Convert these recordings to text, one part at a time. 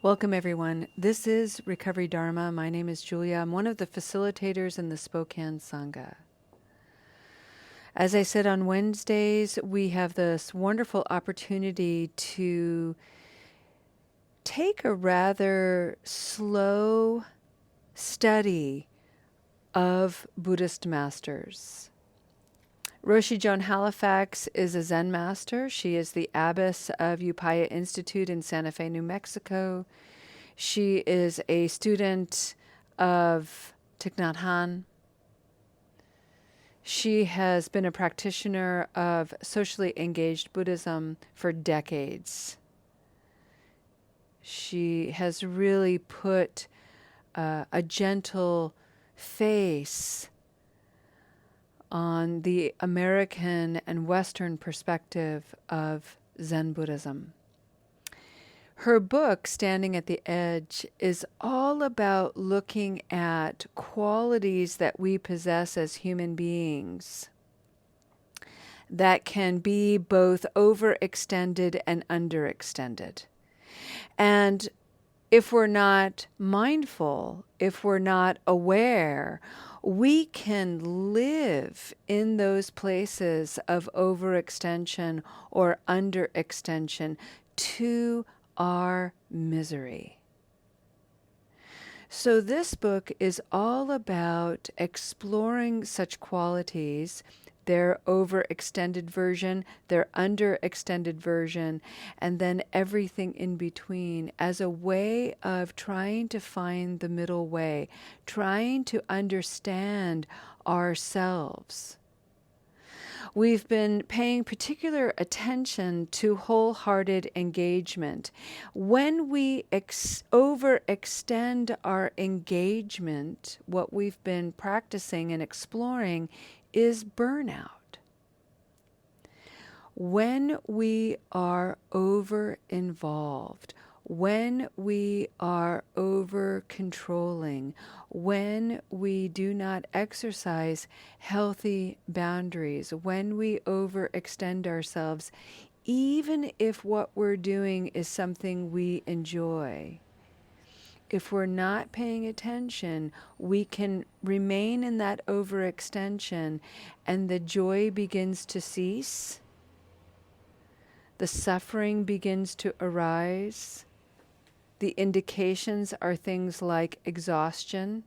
Welcome, everyone. This is Recovery Dharma. My name is Julia. I'm one of the facilitators in the Spokane Sangha. As I said on Wednesdays, we have this wonderful opportunity to take a rather slow study of Buddhist masters. Roshi Joan Halifax is a Zen master. She is the abbess of Upaya Institute in Santa Fe, New Mexico. She is a student of Thich Nhat Hanh. She has been a practitioner of socially engaged Buddhism for decades. She has really put a gentle face on the American and Western perspective of Zen Buddhism. Her book, Standing at the Edge, is all about looking at qualities that we possess as human beings that can be both overextended and underextended. And if we're not mindful, if we're not aware, we can live in those places of overextension or underextension to our misery. So this book is all about exploring such qualities, their overextended version, their underextended version, and then everything in between as a way of trying to find the middle way, trying to understand ourselves. We've been paying particular attention to wholehearted engagement. When we overextend our engagement, what we've been practicing and exploring is burnout. When we are over involved, when we are over controlling, when we do not exercise healthy boundaries, when we overextend ourselves, even if what we're doing is something we enjoy, if we're not paying attention, we can remain in that overextension and the joy begins to cease. The suffering begins to arise. The indications are things like exhaustion,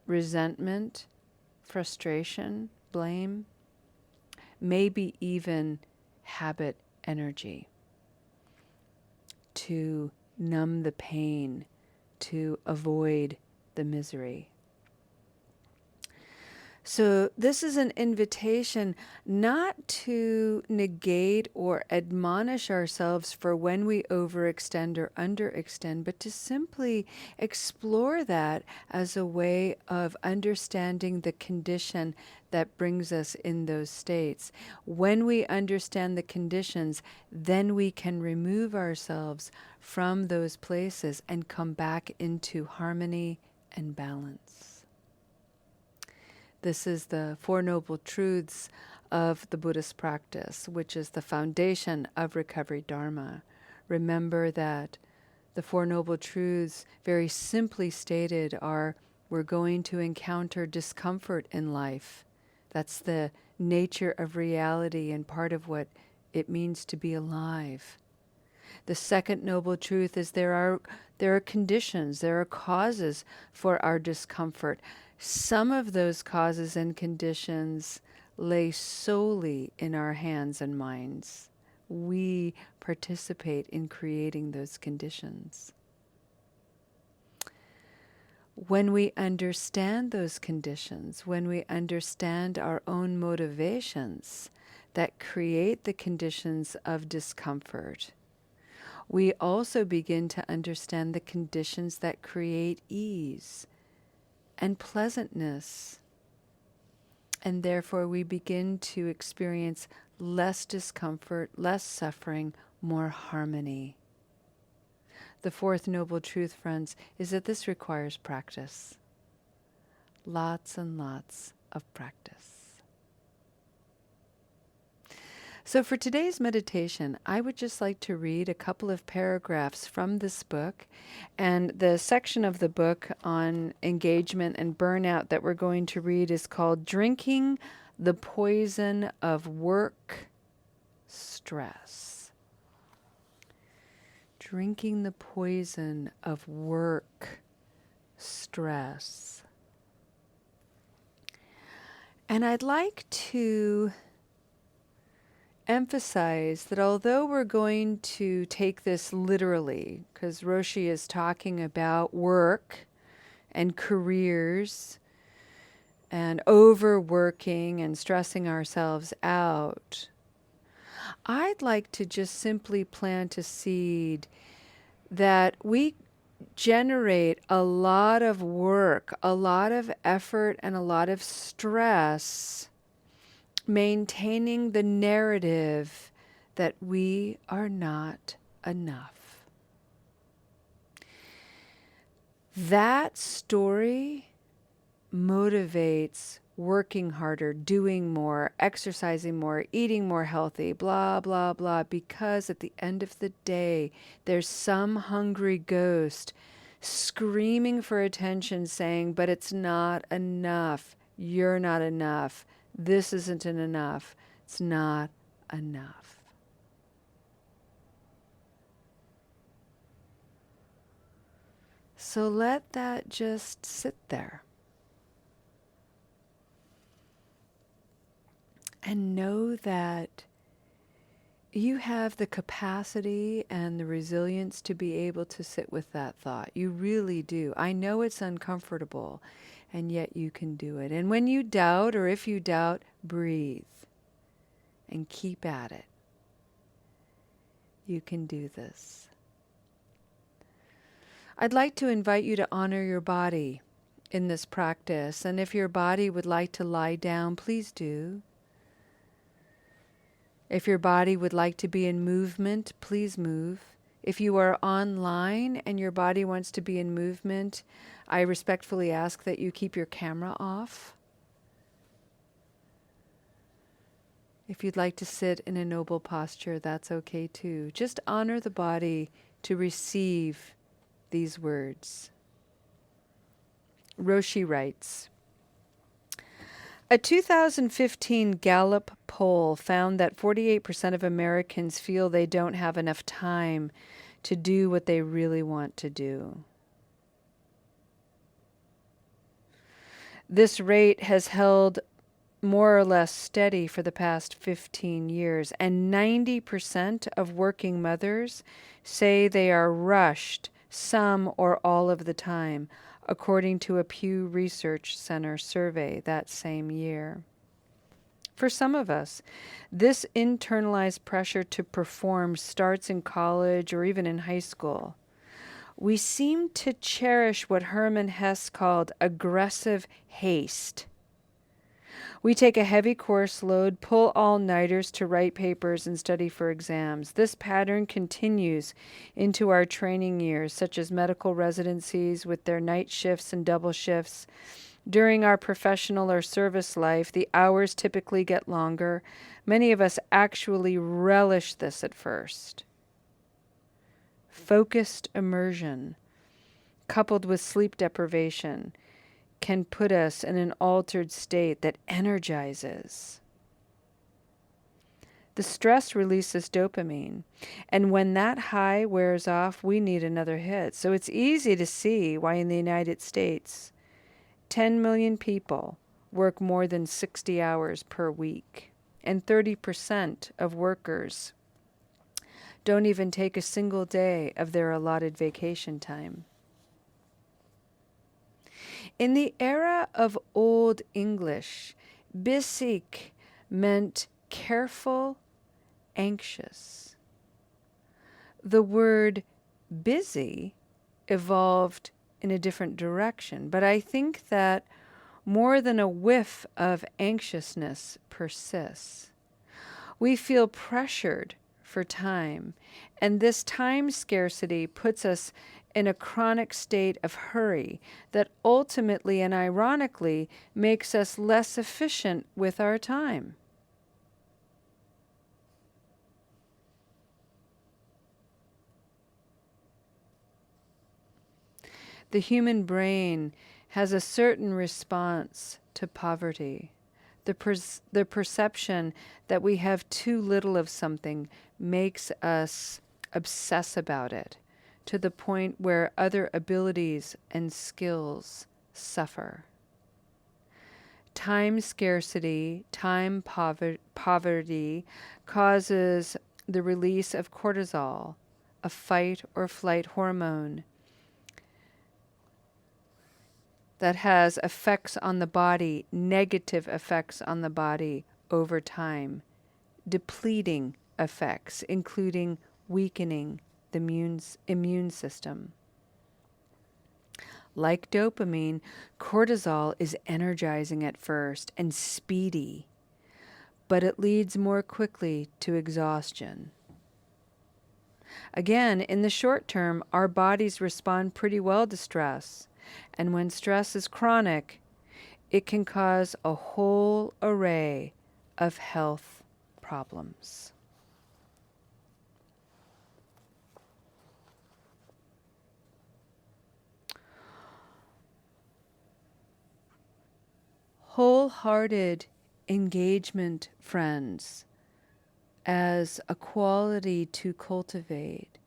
resentment, frustration, blame, maybe even habit energy to numb the pain, to avoid the misery. So this is an invitation not to negate or admonish ourselves for when we overextend or underextend, but to simply explore that as a way of understanding the condition that brings us in those states. When we understand the conditions, then we can remove ourselves from those places and come back into harmony and balance. This is the Four Noble Truths of the Buddhist practice, which is the foundation of Recovery Dharma. Remember that the Four Noble Truths, very simply stated, are we're going to encounter discomfort in life. That's the nature of reality and part of what it means to be alive. The second noble truth is there are conditions, there are causes for our discomfort. Some of those causes and conditions lay solely in our hands and minds. We participate in creating those conditions. When we understand those conditions, when we understand our own motivations that create the conditions of discomfort, we also begin to understand the conditions that create ease and pleasantness. And therefore we begin to experience less discomfort, less suffering, more harmony. The fourth noble truth, friends, is that this requires practice. Lots and lots of practice. So for today's meditation, I would just like to read a couple of paragraphs from this book. And the section of the book on engagement and burnout that we're going to read is called Drinking the Poison of Work Stress. Drinking the poison of work stress. And I'd like to emphasize that although we're going to take this literally, because Roshi is talking about work and careers and overworking and stressing ourselves out, I'd like to just simply plant a seed that we generate a lot of work, a lot of effort, and a lot of stress maintaining the narrative that we are not enough. That story motivates working harder, doing more, exercising more, eating more healthy, blah, blah, blah, because at the end of the day, there's some hungry ghost screaming for attention saying, but it's not enough. You're not enough. This isn't enough. It's not enough. So let that just sit there. And know that you have the capacity and the resilience to be able to sit with that thought. You really do. I know it's uncomfortable, and yet you can do it. And when you doubt, or if you doubt, breathe and keep at it. You can do this. I'd like to invite you to honor your body in this practice. And if your body would like to lie down, please do. If your body would like to be in movement, please move. If you are online and your body wants to be in movement, I respectfully ask that you keep your camera off. If you'd like to sit in a noble posture, that's okay too. Just honor the body to receive these words. Roshi writes, a 2015 Gallup poll found that 48% of Americans feel they don't have enough time to do what they really want to do. This rate has held more or less steady for the past 15 years, and 90% of working mothers say they are rushed some or all of the time, according to a Pew Research Center survey that same year. For some of us, this internalized pressure to perform starts in college or even in high school. We seem to cherish what Hermann Hesse called aggressive haste. We take a heavy course load, pull all-nighters to write papers and study for exams. This pattern continues into our training years, such as medical residencies with their night shifts and double shifts. During our professional or service life, the hours typically get longer. Many of us actually relish this at first. Focused immersion, coupled with sleep deprivation, can put us in an altered state that energizes. The stress releases dopamine, and when that high wears off, we need another hit. So it's easy to see why in the United States, 10 million people work more than 60 hours per week, and 30% of workers don't even take a single day of their allotted vacation time. In the era of Old English, bisik meant careful, anxious. The word busy evolved in a different direction, but I think that more than a whiff of anxiousness persists. We feel pressured for time, and this time scarcity puts us in a chronic state of hurry that ultimately and ironically makes us less efficient with our time. The human brain has a certain response to poverty. The perception that we have too little of something makes us obsess about it to the point where other abilities and skills suffer. Time scarcity, poverty causes the release of cortisol, a fight or flight hormone that has effects on the body, negative effects on the body over time, depleting effects, including weakening the immune system. Like dopamine, cortisol is energizing at first and speedy, but it leads more quickly to exhaustion. Again, in the short term, our bodies respond pretty well to stress, and when stress is chronic, it can cause a whole array of health problems. Wholehearted engagement, friends, as a quality to cultivate,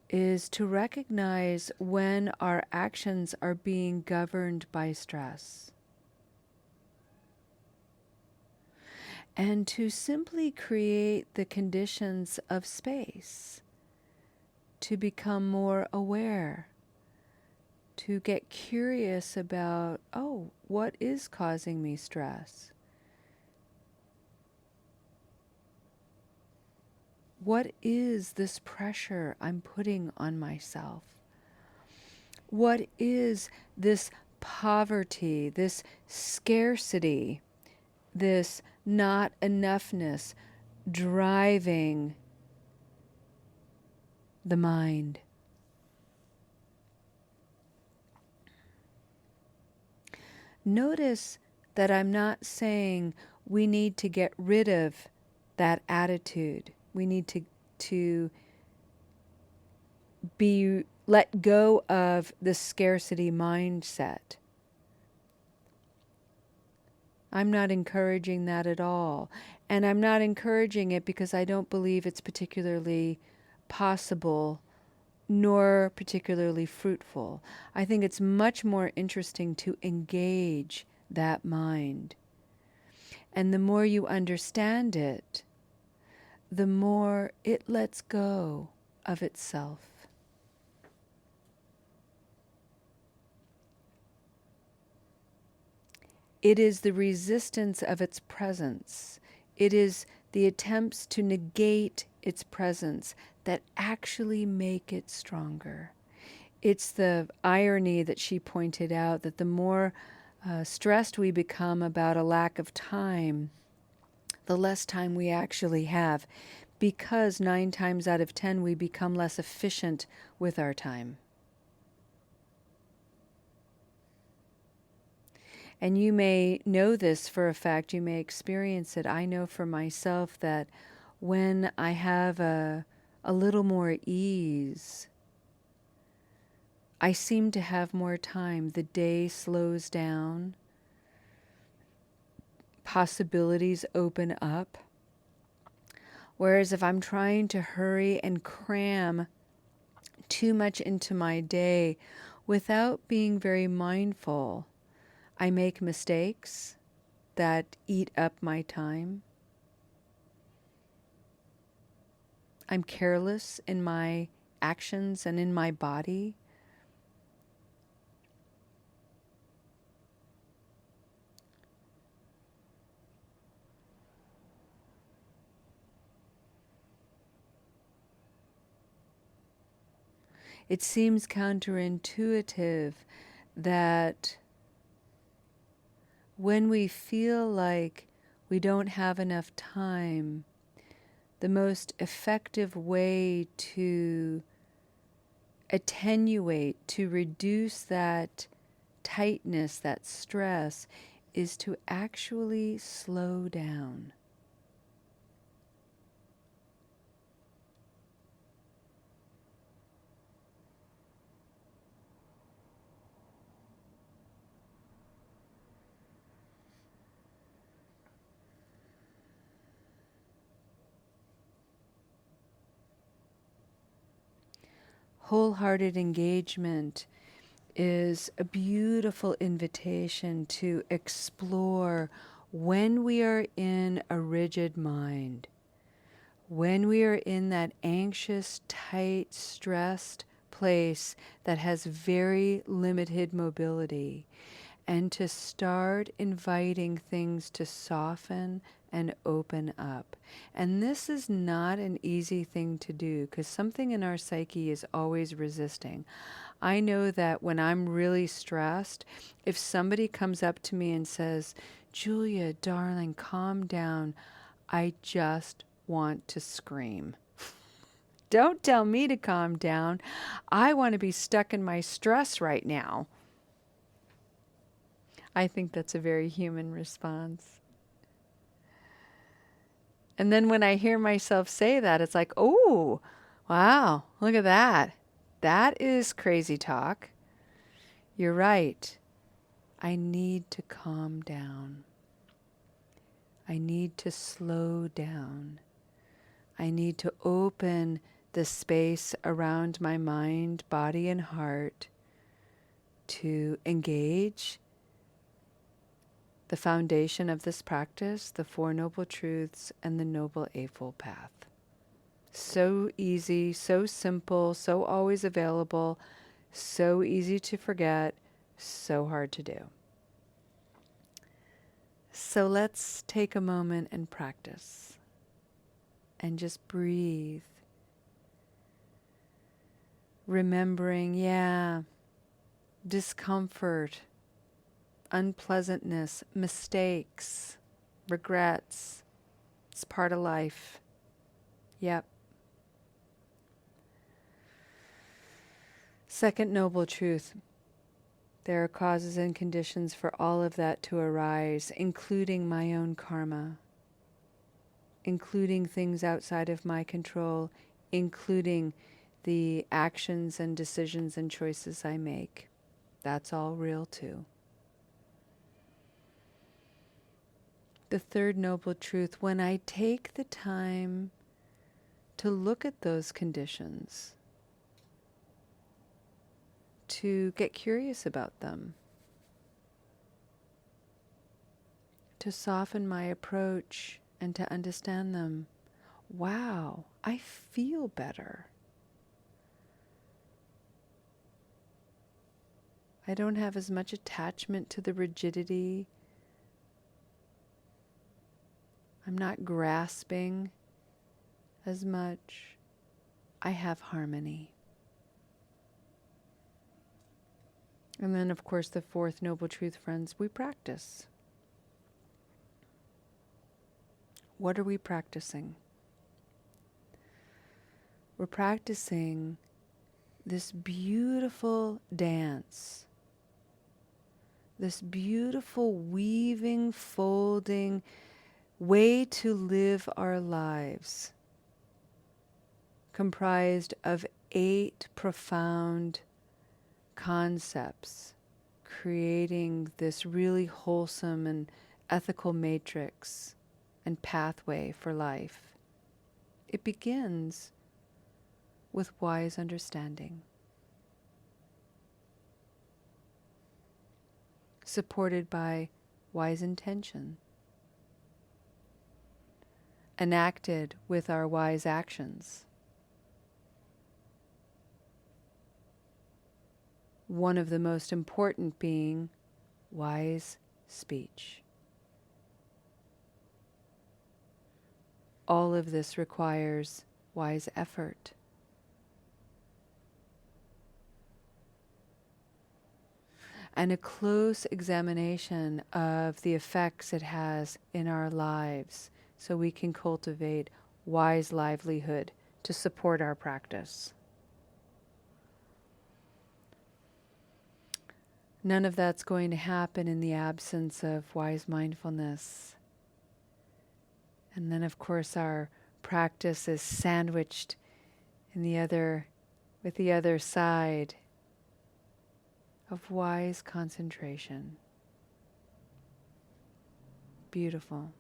is to recognize when our actions are being governed by stress. And to simply create the conditions of space to become more aware, to get curious about, oh, what is causing me stress? What is this pressure I'm putting on myself? What is this poverty, this scarcity, this not enoughness driving the mind? Notice that I'm not saying we need to get rid of that attitude. We need to be let go of the scarcity mindset. I'm not encouraging that at all. And I'm not encouraging it because I don't believe it's particularly possible nor particularly fruitful. I think it's much more interesting to engage that mind. And the more you understand it, the more it lets go of itself. It is the resistance of its presence. It is the attempts to negate its presence that actually make it stronger. It's the irony that she pointed out that the more stressed we become about a lack of time, the less time we actually have, because 9 times out of 10 we become less efficient with our time. And you may know this for a fact, you may experience it. I know for myself that when I have a little more ease, I seem to have more time. The day slows down. Possibilities open up. Whereas if I'm trying to hurry and cram too much into my day without being very mindful, I make mistakes that eat up my time. I'm careless in my actions and in my body. It seems counterintuitive that when we feel like we don't have enough time, the most effective way to attenuate, to reduce that tightness, that stress, is to actually slow down. Wholehearted engagement is a beautiful invitation to explore when we are in a rigid mind, when we are in that anxious, tight, stressed place that has very limited mobility, and to start inviting things to soften and open up. And this is not an easy thing to do because something in our psyche is always resisting. I know that when I'm really stressed, if somebody comes up to me and says, Julia, darling, calm down, I just want to scream. Don't tell me to calm down. I want to be stuck in my stress right now. I think that's a very human response. And then when I hear myself say that, it's like, oh, wow, look at that. That is crazy talk. You're right. I need to calm down. I need to slow down. I need to open the space around my mind, body, and heart to engage the foundation of this practice, the Four Noble Truths, and the Noble Eightfold Path. So easy, so simple, so always available, so easy to forget, so hard to do. So let's take a moment and practice and just breathe. Remembering, discomfort, unpleasantness, mistakes, regrets. It's part of life. Yep. Second noble truth. There are causes and conditions for all of that to arise, including my own karma, including things outside of my control, including the actions and decisions and choices I make. That's all real too. The third noble truth, when I take the time to look at those conditions, to get curious about them, to soften my approach and to understand them, wow, I feel better. I don't have as much attachment to the rigidity. I'm not grasping as much. I have harmony. And then, of course, the fourth noble truth, friends, we practice. What are we practicing? We're practicing this beautiful dance, this beautiful weaving, folding way to live our lives, comprised of 8 profound concepts, creating this really wholesome and ethical matrix and pathway for life. It begins with wise understanding, supported by wise intention, enacted with our wise actions. One of the most important being wise speech. All of this requires wise effort. And a close examination of the effects it has in our lives so we can cultivate wise livelihood to support our practice. None of that's going to happen in the absence of wise mindfulness. And then, of course, our practice is sandwiched with the other side of wise concentration. Beautiful.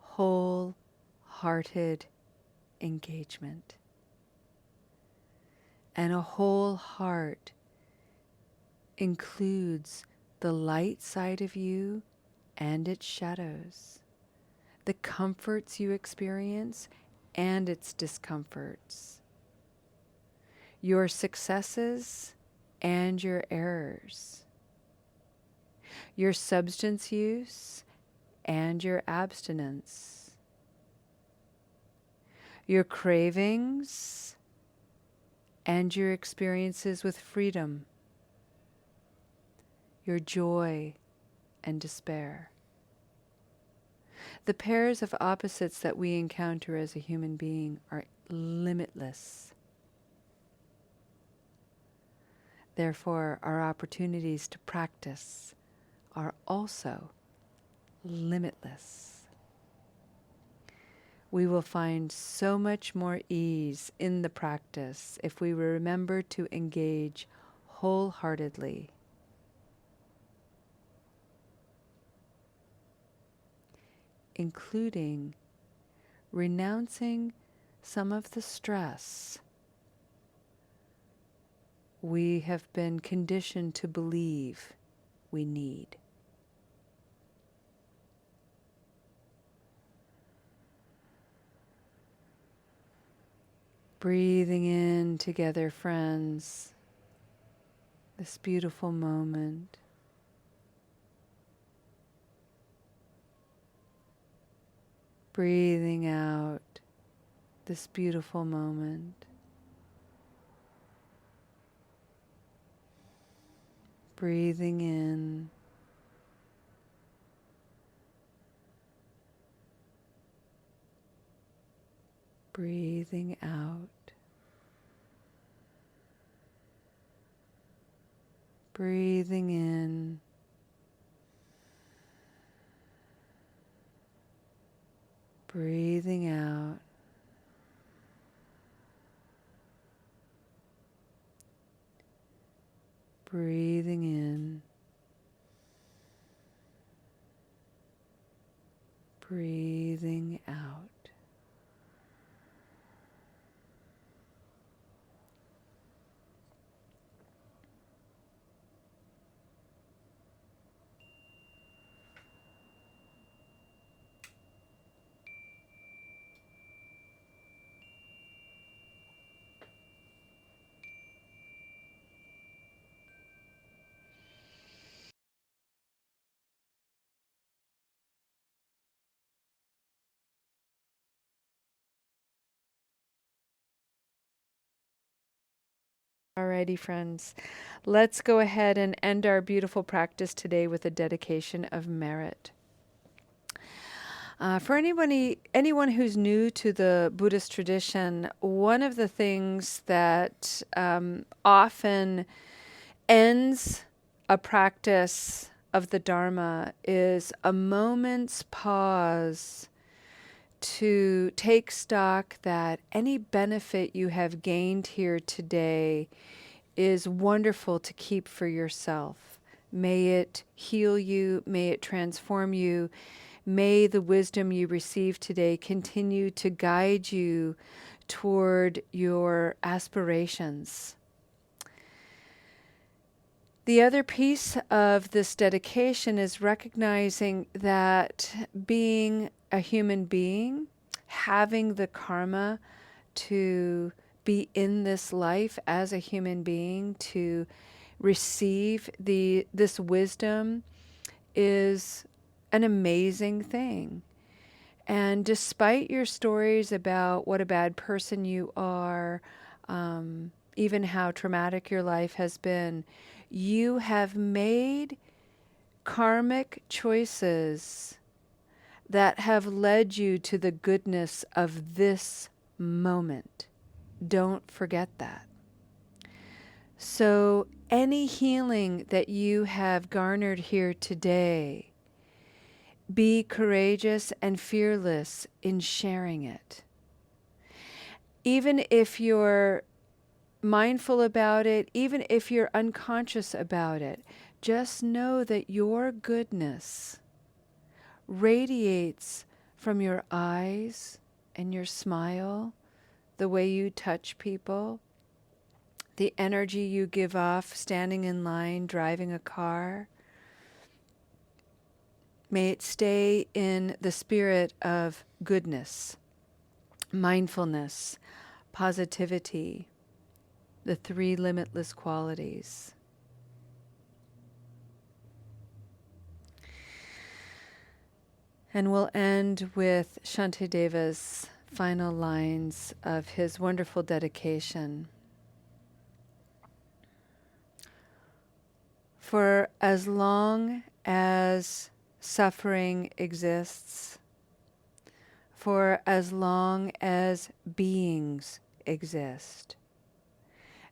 Wholehearted engagement. And a whole heart includes the light side of you and its shadows, the comforts you experience and its discomforts, your successes and your errors, your substance use and your abstinence, your cravings and your experiences with freedom, your joy and despair. The pairs of opposites that we encounter as a human being are limitless. Therefore, our opportunities to practice are also limitless. We will find so much more ease in the practice if we remember to engage wholeheartedly. Including renouncing some of the stress we have been conditioned to believe we need. Breathing in together, friends, this beautiful moment. Breathing out this beautiful moment. Breathing in. Breathing out. Breathing in. Breathing out. Breathing in. Breathing out. Alrighty, friends. Let's go ahead and end our beautiful practice today with a dedication of merit. For anyone who's new to the Buddhist tradition, one of the things that often ends a practice of the Dharma is a moment's pause to take stock that any benefit you have gained here today is wonderful to keep for yourself. May it heal you, may it transform you, may the wisdom you receive today continue to guide you toward your aspirations. The other piece of this dedication is recognizing that being a human being, having the karma to be in this life as a human being, to receive this wisdom is an amazing thing. And despite your stories about what a bad person you are, even how traumatic your life has been, you have made karmic choices that have led you to the goodness of this moment. Don't forget that. So any healing that you have garnered here today, be courageous and fearless in sharing it. Even if you're mindful about it, even if you're unconscious about it, just know that your goodness radiates from your eyes and your smile, the way you touch people, the energy you give off standing in line, driving a car, may it stay in the spirit of goodness, mindfulness, positivity, the three limitless qualities. And we'll end with Shantideva's final lines of his wonderful dedication. For as long as suffering exists, for as long as beings exist,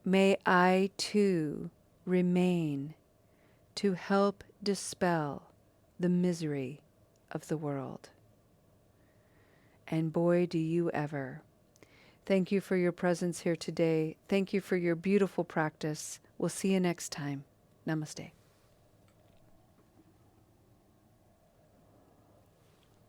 may I too remain to help dispel the misery of the world. And boy, do you ever. Thank you for your presence here today. Thank you for your beautiful practice. We'll see you next time. Namaste.